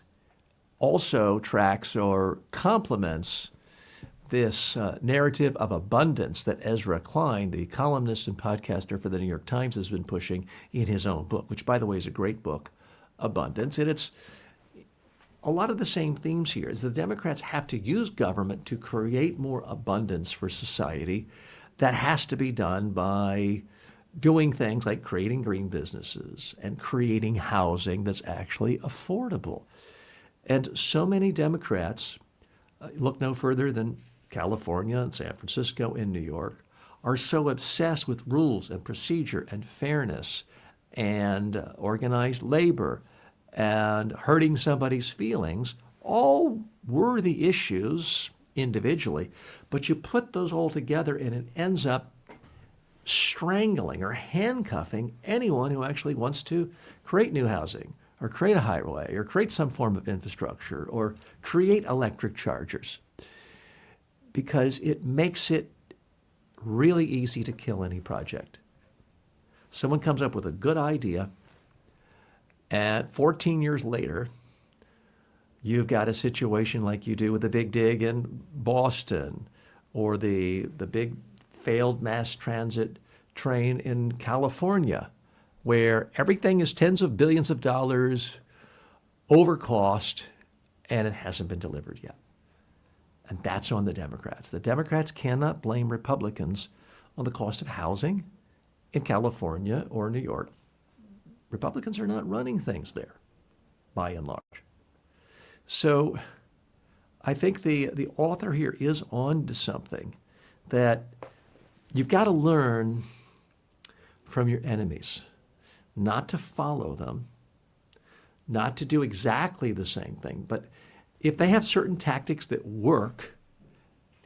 Speaker 1: also tracks or complements this narrative of abundance that Ezra Klein, the columnist and podcaster for the New York Times, has been pushing in his own book, which, by the way, is a great book, Abundance. And it's a lot of the same themes here. Is the Democrats have to use government to create more abundance for society. That has to be done by doing things like creating green businesses and creating housing that's actually affordable. And so many Democrats, look no further than California and San Francisco and New York, are so obsessed with rules and procedure and fairness and organized labor and hurting somebody's feelings, all worthy issues individually, but you put those all together and it ends up strangling or handcuffing anyone who actually wants to create new housing or create a highway or create some form of infrastructure or create electric chargers, because it makes it really easy to kill any project. Someone comes up with a good idea, and 14 years later, you've got a situation like you do with the big dig in Boston or the big failed mass transit train in California, where everything is tens of billions of dollars over cost, and it hasn't been delivered yet. And that's on the Democrats. The Democrats cannot blame Republicans on the cost of housing in California or New York. Republicans are not running things there, by and large. So I think the author here is on to something, that you've got to learn from your enemies, not to follow them, not to do exactly the same thing. But if they have certain tactics that work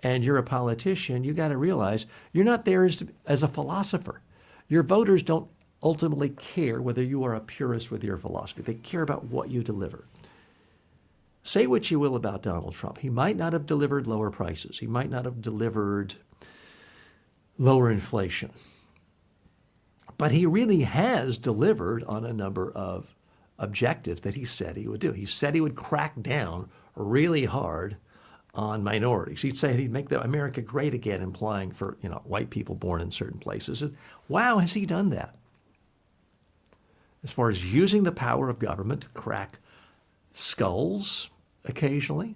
Speaker 1: and you're a politician, you got to realize you're not there as a philosopher. Your voters don't ultimately care whether you are a purist with your philosophy. They care about what you deliver. Say what you will about Donald Trump. He might not have delivered lower prices. He might not have delivered lower inflation. But he really has delivered on a number of objectives that he said he would do. He said he would crack down really hard on minorities. He said he'd make America great again, implying for white people born in certain places. And wow, has he done that? As far as using the power of government to crack skulls occasionally,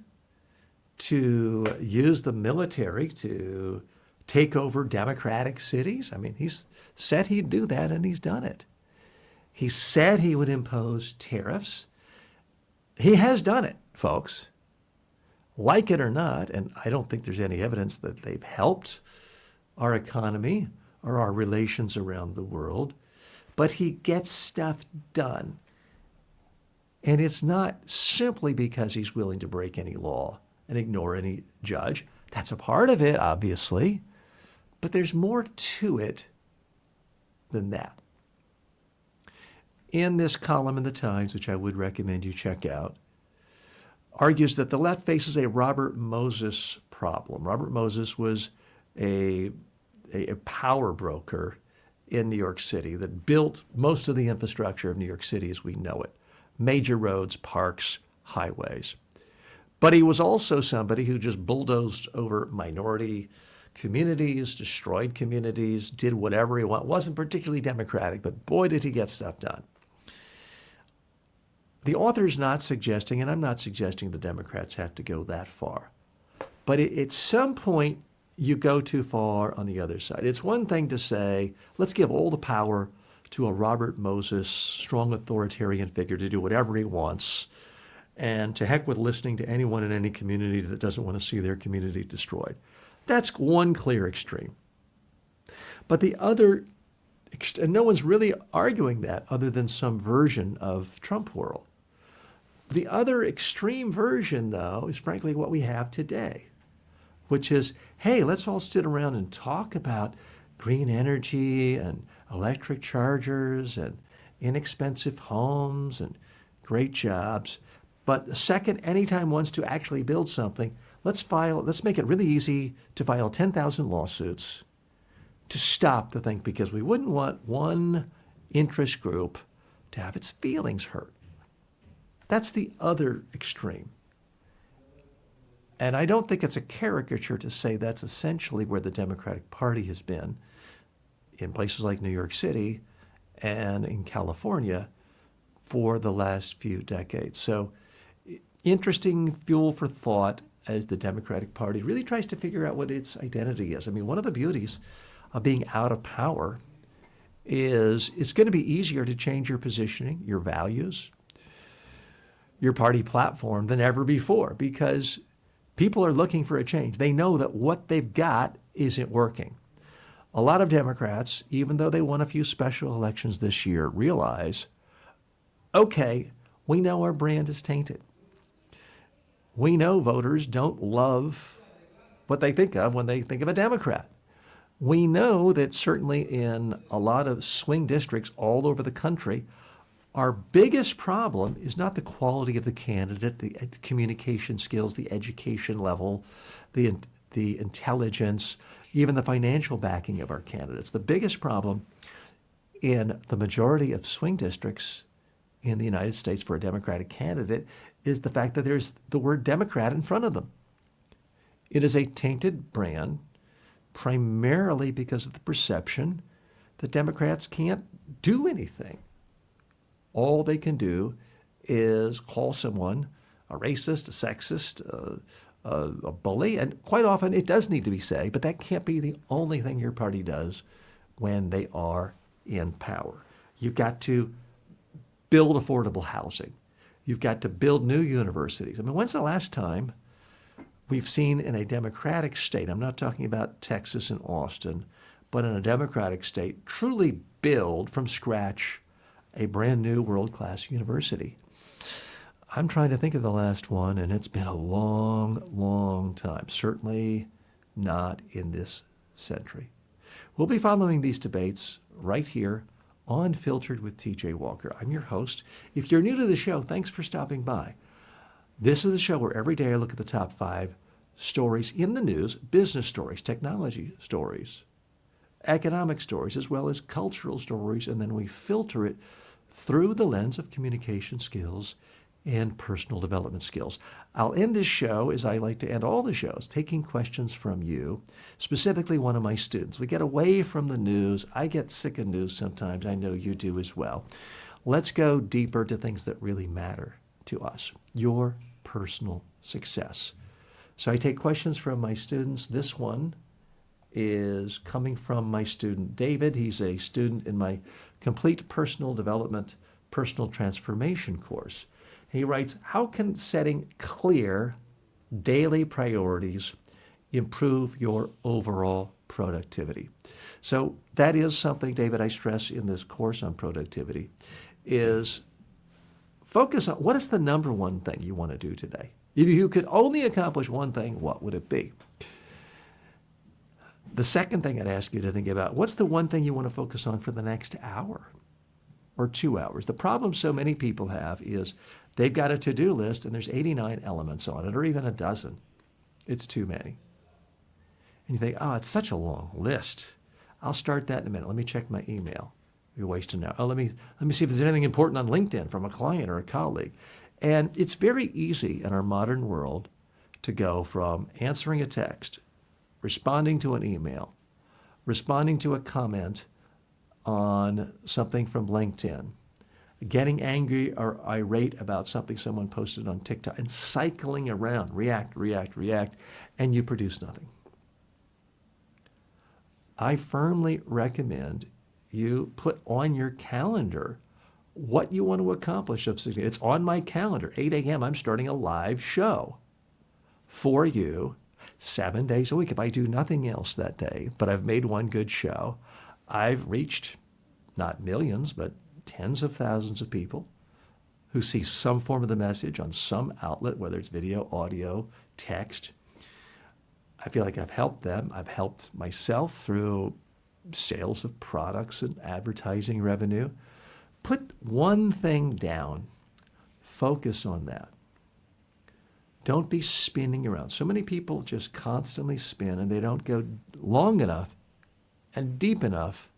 Speaker 1: to use the military to take over democratic cities. I mean, he's said he'd do that, and he's done it. He said he would impose tariffs. He has done it, folks. Like it or not, and I don't think there's any evidence that they've helped our economy or our relations around the world, but he gets stuff done. And it's not simply because he's willing to break any law and ignore any judge. That's a part of it, obviously. But there's more to it than that. In this column in the Times, which I would recommend you check out, argues that the left faces a Robert Moses problem. Robert Moses was a power broker in New York City that built most of the infrastructure of New York City as we know it. Major roads, parks, highways. But he was also somebody who just bulldozed over minority communities, destroyed communities, did whatever he wanted. Wasn't particularly democratic, but boy, did he get stuff done. The author's not suggesting, and I'm not suggesting the Democrats have to go that far, but at some point you go too far on the other side. It's one thing to say, let's give all the power to a Robert Moses, strong authoritarian figure to do whatever he wants, and to heck with listening to anyone in any community that doesn't want to see their community destroyed. That's one clear extreme. But the other, and no one's really arguing that other than some version of Trump world. The other extreme version, though, is frankly what we have today, which is, hey, let's all sit around and talk about green energy and electric chargers and inexpensive homes and great jobs. But the second anytime wants to actually build something, let's make it really easy to file 10,000 lawsuits to stop the thing, because we wouldn't want one interest group to have its feelings hurt. That's the other extreme. And I don't think it's a caricature to say that's essentially where the Democratic Party has been in places like New York City and in California for the last few decades. So interesting fuel for thought as the Democratic Party really tries to figure out what its identity is. I mean, one of the beauties of being out of power is it's going to be easier to change your positioning, your values, your party platform than ever before, because people are looking for a change. They know that what they've got isn't working. A lot of Democrats, even though they won a few special elections this year, realize, okay, we know our brand is tainted. We know voters don't love what they think of when they think of a Democrat. We know that certainly in a lot of swing districts all over the country, our biggest problem is not the quality of the candidate, the communication skills, the education level, the intelligence, even the financial backing of our candidates. The biggest problem in the majority of swing districts in the United States for a Democratic candidate is the fact that there's the word Democrat in front of them. It is a tainted brand, primarily because of the perception that Democrats can't do anything. All they can do is call someone a racist, a sexist, a bully, and quite often it does need to be said, but that can't be the only thing your party does when they are in power. You've got to build affordable housing. You've got to build new universities. I mean, when's the last time we've seen in a Democratic state, I'm not talking about Texas and Austin, but in a Democratic state, truly build from scratch a brand new world-class university? I'm trying to think of the last one, and it's been a long, long time. Certainly not in this century. We'll be following these debates right here on Filtered with TJ Walker. I'm your host. If you're new to the show, thanks for stopping by. This is the show where every day I look at the top 5 stories in the news, business stories, technology stories, economic stories, as well as cultural stories, and then we filter it through the lens of communication skills and personal development skills. I'll end this show, as I like to end all the shows, taking questions from you, specifically one of my students. We get away from the news. I get sick of news sometimes. I know you do as well. Let's go deeper to things that really matter to us, your personal success. So I take questions from my students. This one is coming from my student, David. He's a student in my Complete Personal Development, Personal Transformation course. He writes, how can setting clear daily priorities improve your overall productivity? So that is something, David, I stress in this course on productivity, is focus on what is the number one thing you want to do today. If you could only accomplish one thing, what would it be? The second thing I'd ask you to think about, what's the one thing you want to focus on for the next hour or 2 hours? The problem so many people have is they've got a to-do list and there's 89 elements on it, or even a dozen. It's too many. And you think, oh, it's such a long list. I'll start that in a minute. Let me check my email. You're wasting an hour. Oh, let me see if there's anything important on LinkedIn from a client or a colleague. And it's very easy in our modern world to go from answering a text, responding to an email, responding to a comment on something from LinkedIn, getting angry or irate about something someone posted on TikTok, and cycling around, react, and you produce nothing. I firmly recommend you put on your calendar what you want to accomplish. It's on my calendar, 8 a.m. I'm starting a live show for you 7 days a week. If I do nothing else that day, but I've made one good show, I've reached not millions, but tens of thousands of people who see some form of the message on some outlet, whether it's video, audio, text. I feel like I've helped them. I've helped myself through sales of products and advertising revenue. Put one thing down. Focus on that. Don't be spinning around. So many people just constantly spin and they don't go long enough and deep enough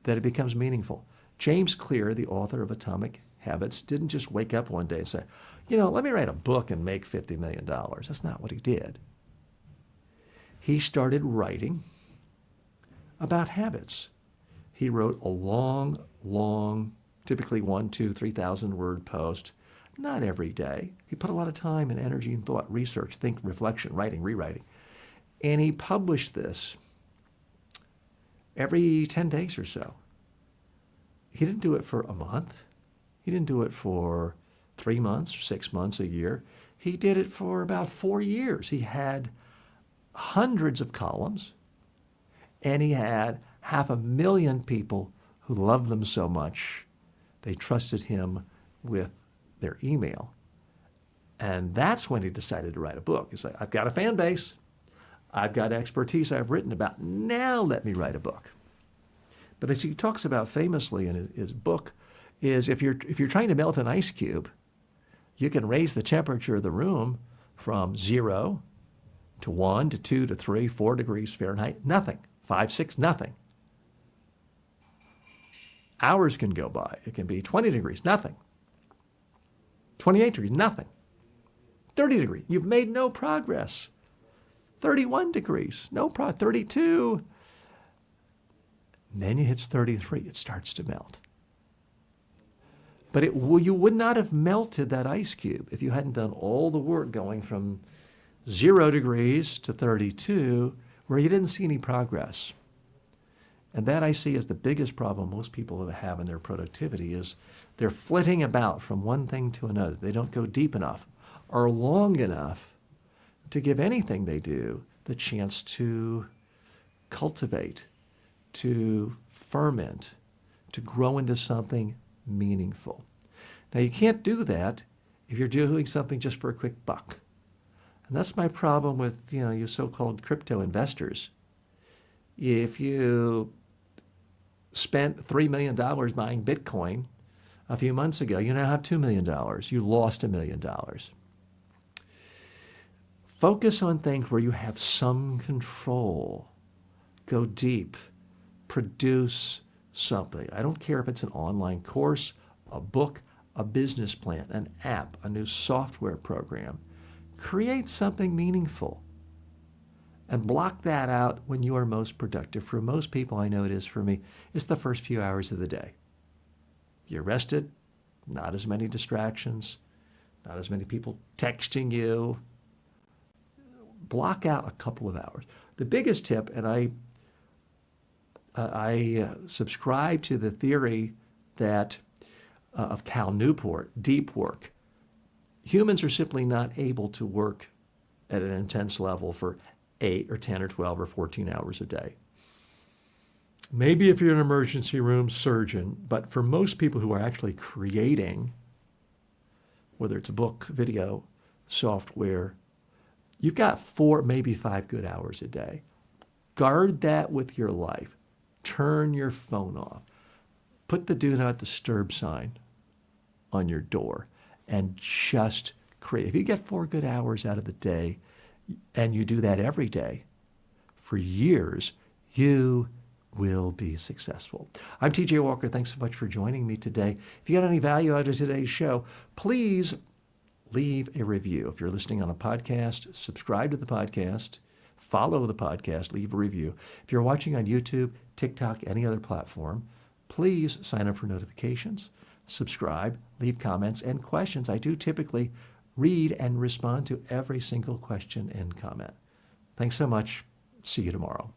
Speaker 1: that it becomes meaningful. James Clear, the author of Atomic Habits, didn't just wake up one day and say, let me write a book and make $50 million. That's not what he did. He started writing about habits. He wrote a long, typically 1,000, 2,000, 3,000 word post, not every day. He put a lot of time and energy and thought, research, think, reflection, writing, rewriting. And he published this every 10 days or so. He didn't do it for a month. He didn't do it for 3 months or 6 months, a year. He did it for about 4 years. He had hundreds of columns, and he had 500,000 people who loved them so much they trusted him with their email. And that's when he decided to write a book. He's like, I've got a fan base. I've got expertise I've written about. Now let me write a book. But as he talks about famously in his book, is if you're trying to melt an ice cube, you can raise the temperature of the room from 0 to 1 to 2 to 3, 4 degrees Fahrenheit, nothing. 5, 6, nothing. Hours can go by. It can be 20 degrees, nothing. 28 degrees, nothing. 30 degrees, you've made no progress. 31 degrees, no progress. 32. And then it hits 33, it starts to melt. But you would not have melted that ice cube if you hadn't done all the work going from 0 degrees to 32, where you didn't see any progress. And that I see as the biggest problem most people have in their productivity is they're flitting about from one thing to another. They don't go deep enough or long enough to give anything they do the chance to cultivate, to ferment, to grow into something meaningful. Now, you can't do that if you're doing something just for a quick buck. And that's my problem with, you so-called crypto investors. If you spent $3 million buying Bitcoin a few months ago, you now have $2 million. You lost $1 million. Focus on things where you have some control. Go deep. Produce something. I don't care if it's an online course, a book, a business plan, an app, a new software program. Create something meaningful and block that out when you are most productive. For most people, I know it is for me, it's the first few hours of the day. You're rested, not as many distractions, not as many people texting you. Block out a couple of hours. The biggest tip, and I subscribe to the theory that of Cal Newport, deep work. Humans are simply not able to work at an intense level for 8 or 10 or 12 or 14 hours a day. Maybe if you're an emergency room surgeon, but for most people who are actually creating, whether it's a book, video, software, you've got 4, maybe 5 good hours a day. Guard that with your life. Turn your phone off. Put the do not disturb sign on your door and just create. If you get 4 good hours out of the day and you do that every day for years, you will be successful. I'm TJ Walker. Thanks so much for joining me today. If you got any value out of today's show, please leave a review. If you're listening on a podcast, subscribe to the podcast, follow the podcast, leave a review. If you're watching on YouTube, TikTok, any other platform, please sign up for notifications, subscribe, leave comments and questions. I do typically read and respond to every single question and comment. Thanks so much. See you tomorrow.